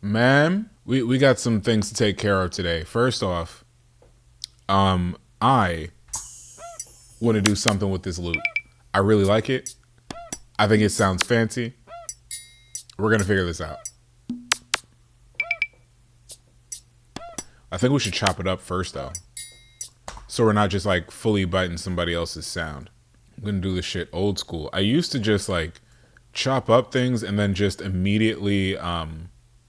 Ma'am, we got some things to take care of today. First off, I want to do something with this loop. I really like it. I think it sounds fancy. We're gonna figure this out. I think we should chop it up first though, so we're not just like fully biting somebody else's sound. I'm gonna do this shit old school. I used to just like chop up things and then just immediately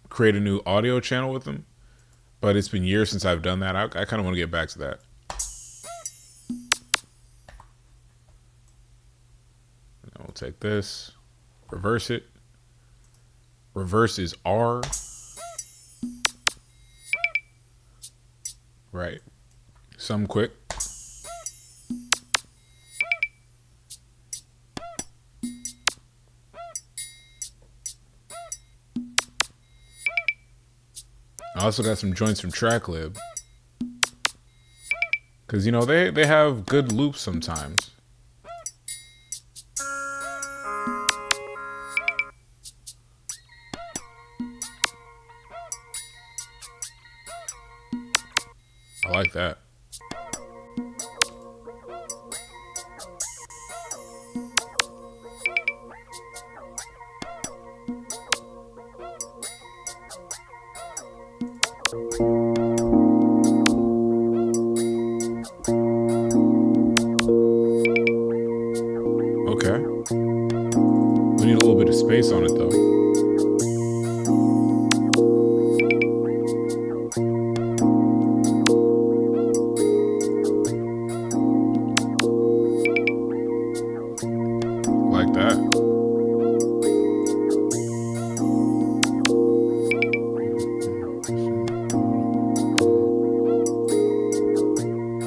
create a new audio channel with them, but it's been years since I've done that. I kind of want to get back to that. And we'll take this, reverse it. Reverse is R. Right. Some quick. I also got some joints from TrackLib. Because, you know, they have good loops sometimes. I like that. Okay. We need a little bit of space on it though. Like that.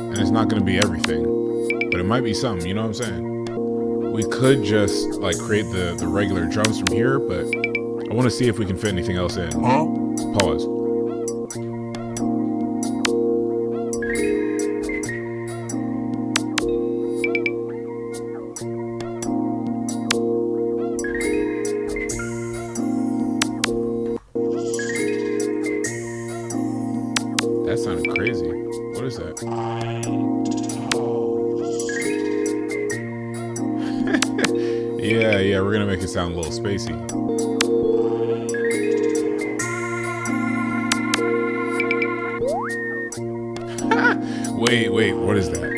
And it's not going to be everything, but it might be something, you know what I'm saying? We could just like create the regular drums from here, but I want to see if we can fit anything else in. Pause. That sounded crazy. What is that? Yeah, we're gonna make it sound a little spacey. Wait, what is that?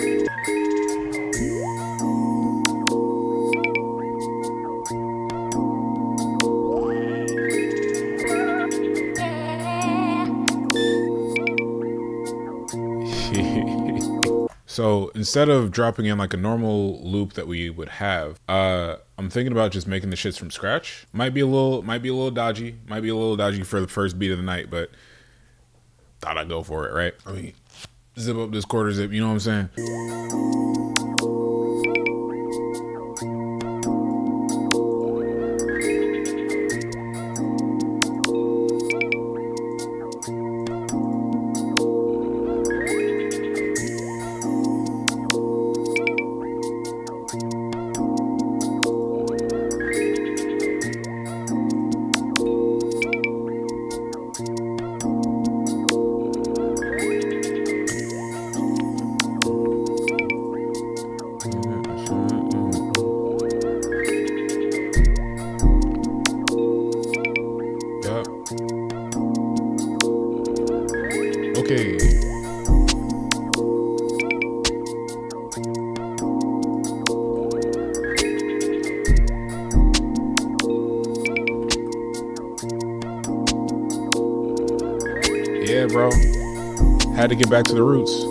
So instead of dropping in like a normal loop that we would have, I'm thinking about just making the shits from scratch. Might be a little dodgy. Might be a little dodgy for the first beat of the night, but thought I'd go for it, right? I mean, zip up this quarter zip, you know what I'm saying? Okay. Yeah, bro. Had to get back to the roots.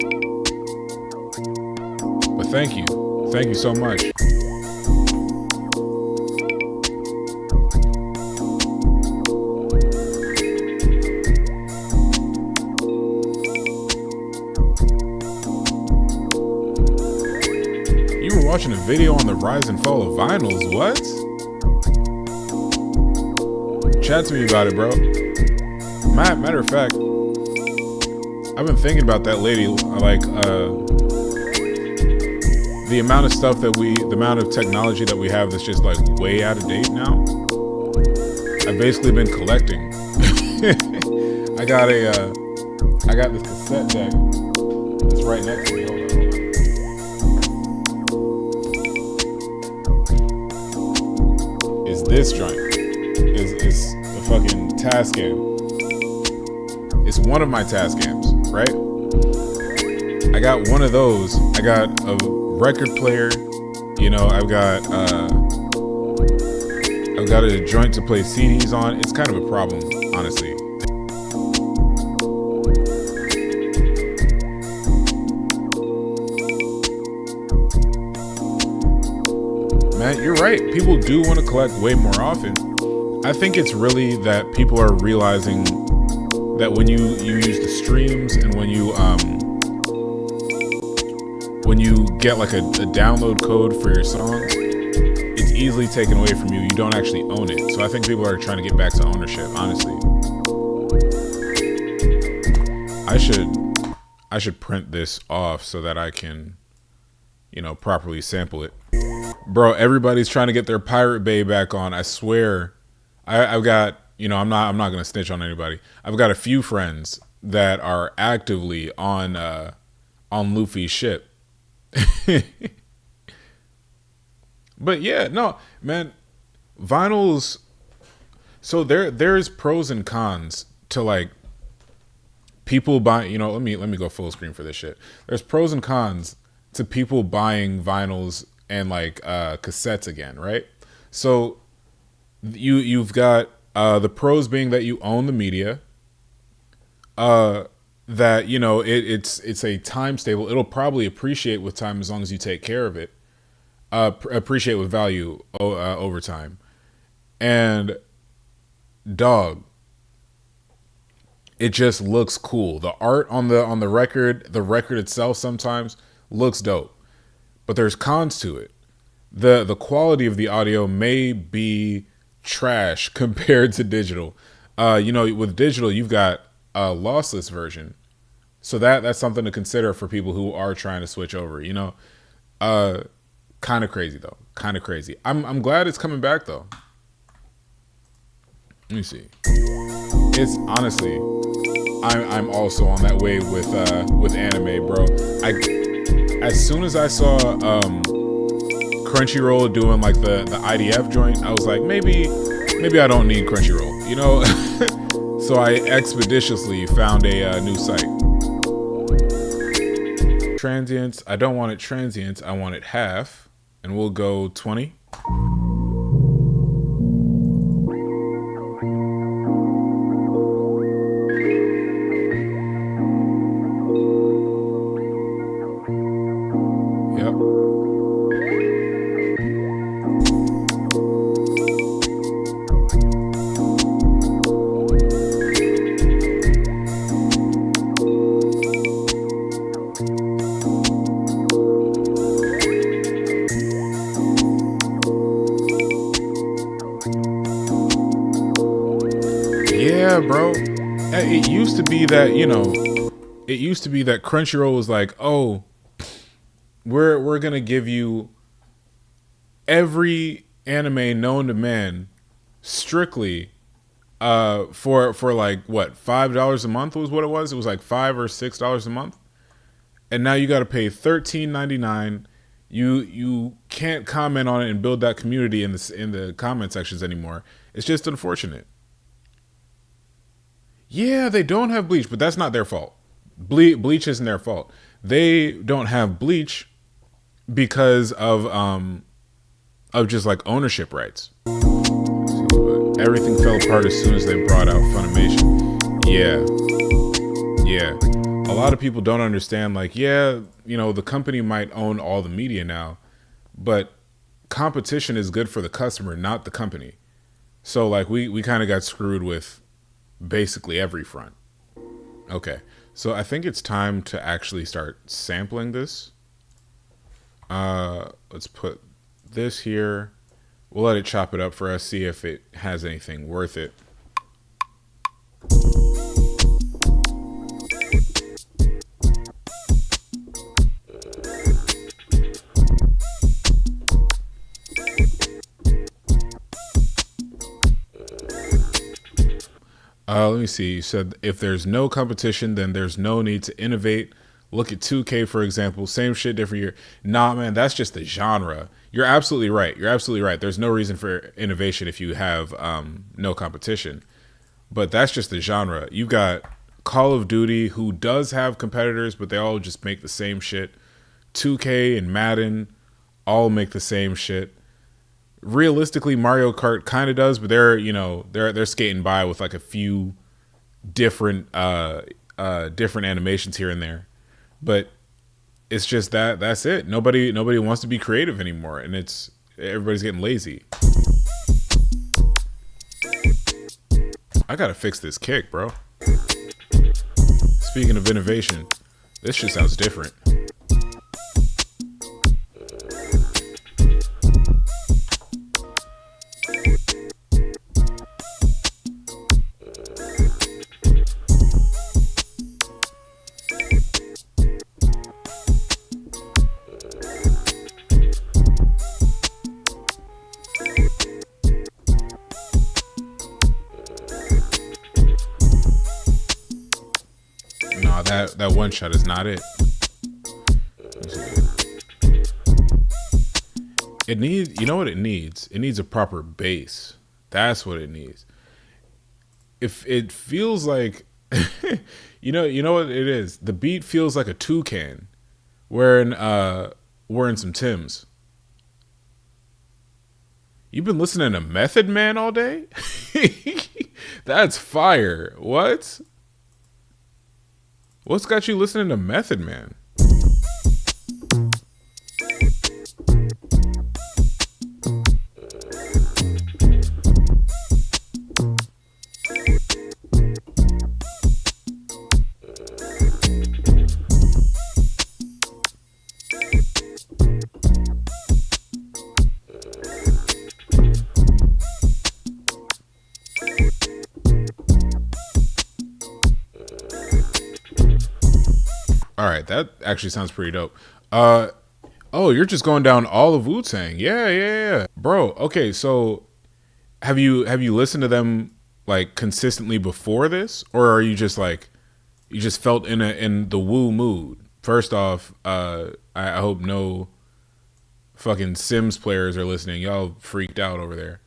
But thank you. Thank you so much. You were watching a video on the rise and fall of vinyls. What? Chat to me about it, bro. Matter of fact, I've been thinking about that lady. Like, the amount of stuff that the amount of technology that we have that's just like way out of date now. I've basically been collecting. I got this cassette deck. It's right next to me. Hold on. Is this joint? Is the fucking Tascam? It's one of my Tascams, right? I got one of those. I got a record player. You know, I've got a joint to play CDs on. It's kind of a problem, honestly. Man, you're right. People do want to collect way more often. I think it's really that people are realizing that when you use the streams and when you get like a download code for your songs, it's easily taken away from you. You don't actually own it. So I think people are trying to get back to ownership, honestly. I should print this off so that I can, you know, properly sample it. Bro, everybody's trying to get their Pirate Bay back on. I swear. I've got, you know, I'm not going to snitch on anybody. I've got a few friends that are actively on Luffy's ship. But yeah, no, man, vinyls. So there's pros and cons to like people buying, you know, let me go full screen for this shit. There's pros and cons to people buying vinyls and like cassettes again, right? So you've got the pros being that you own the media, that, you know, it's a time stable. It'll probably appreciate with time as long as you take care of it. Appreciate with value over time. And dog, it just looks cool. The art on the record itself sometimes looks dope, but there's cons to it. The quality of the audio may be trash compared to digital. You know, with digital, you've got a lossless version, so that's something to consider for people who are trying to switch over. You know, kind of crazy though. Kind of crazy. I'm glad it's coming back though. Let me see. It's honestly, I'm also on that wave with anime, bro. As soon as I saw Crunchyroll doing like the IDF joint, I was like, maybe I don't need Crunchyroll, you know. So I expeditiously found a new site. Transients. I don't want it transient. I want it half, and we'll go 20. Yeah, bro. It used to be that, you know, Crunchyroll was like, oh, we're gonna give you every anime known to man strictly for like what, $5 a month was what it was. It was like $5 or $6 a month, and now you got to pay $13.99. You can't comment on it and build that community in the comment sections anymore. It's just unfortunate. Yeah, they don't have Bleach, but that's not their fault. Bleach isn't their fault. They don't have Bleach because of just like ownership rights. Everything fell apart as soon as they brought out Funimation. Yeah. A lot of people don't understand, like, yeah, you know, the company might own all the media now, but competition is good for the customer, not the company. So like we kind of got screwed with basically every front. Okay, so I think it's time to actually start sampling this. Let's put this here. We'll let it chop it up for us, see if it has anything worth it. Let me see. You said if there's no competition, then there's no need to innovate. Look at 2K, for example. Same shit, different year. Nah, man, that's just the genre. You're absolutely right. You're absolutely right. There's no reason for innovation if you have no competition. But that's just the genre. You got Call of Duty, who does have competitors, but they all just make the same shit. 2K and Madden all make the same shit. Realistically, Mario Kart kind of does, but they're skating by with like a few different different animations here and there. But it's just that's it. Nobody wants to be creative anymore, and everybody's getting lazy. I gotta fix this kick, bro. Speaking of innovation, this shit sounds different. Nah, that one shot is not it. It needs, you know what it needs? It needs a proper bass. That's what it needs. If it feels like, you know what it is? The beat feels like a toucan wearing some Timbs. You've been listening to Method Man all day? That's fire. What? What's got you listening to Method Man? All right, that actually sounds pretty dope. Oh, you're just going down all of Wu-Tang. Yeah. Bro, okay, so have you listened to them like consistently before this, or are you just like you just felt in the Wu mood? First off, I hope no fucking Sims players are listening. Y'all freaked out over there.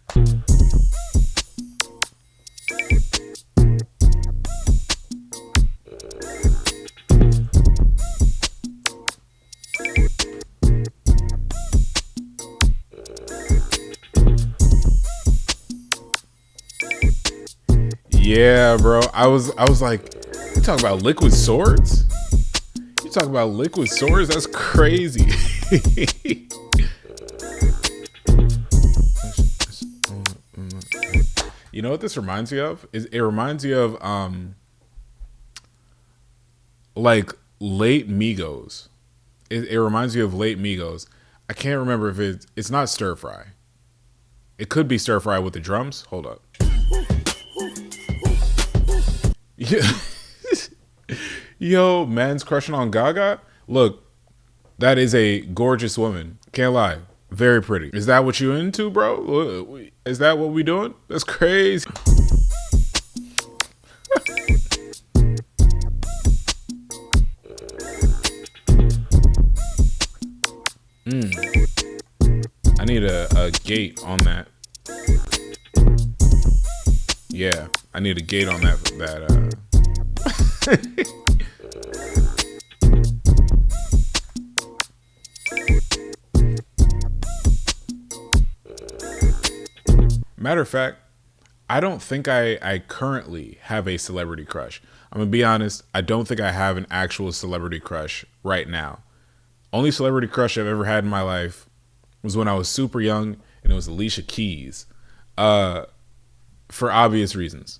Yeah, bro. I was like, you talking about Liquid Swords? You talking about Liquid Swords? That's crazy. You know what this reminds me of? It reminds me of like late Migos. It reminds me of late Migos. I can't remember if it's not Stir Fry. It could be Stir Fry with the drums. Hold up. Yeah. Yo, man's crushing on Gaga. Look, that is a gorgeous woman. Can't lie. Very pretty. Is that what you into, bro? Is that what we doing? That's crazy. I need a gate on that. Yeah, I need a gate on that. Matter of fact, I don't think I currently have a celebrity crush. I'm gonna be honest, I don't think I have an actual celebrity crush right now. Only celebrity crush I've ever had in my life was when I was super young, and it was Alicia Keys. For obvious reasons.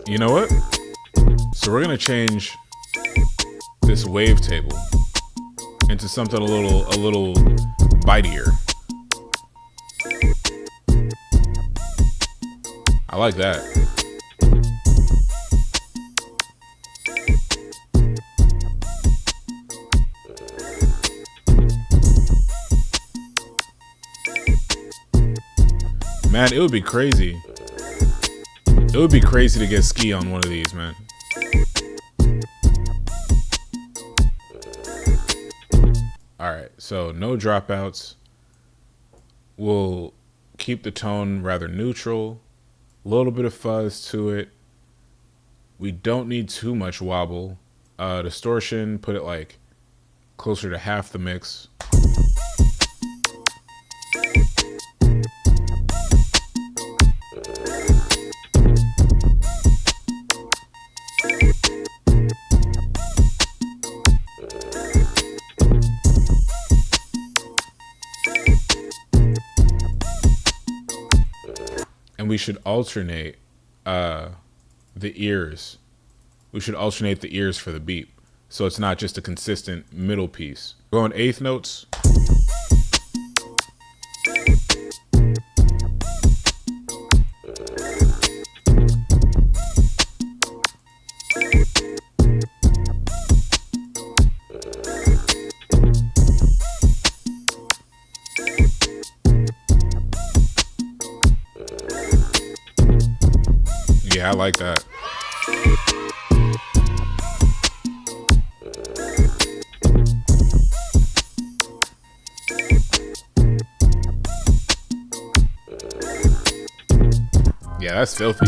You know what? So we're gonna change this wavetable into something a little bitier. I like that. Man, it would be crazy. It would be crazy to get ski on one of these, man. Alright, so no dropouts. We'll keep the tone rather neutral. A little bit of fuzz to it. We don't need too much wobble. Distortion, put it like closer to half the mix. And we should alternate the ears. We should alternate the ears for the beat, so it's not just a consistent middle piece. Going eighth notes. Yeah, I like that. Yeah, that's filthy.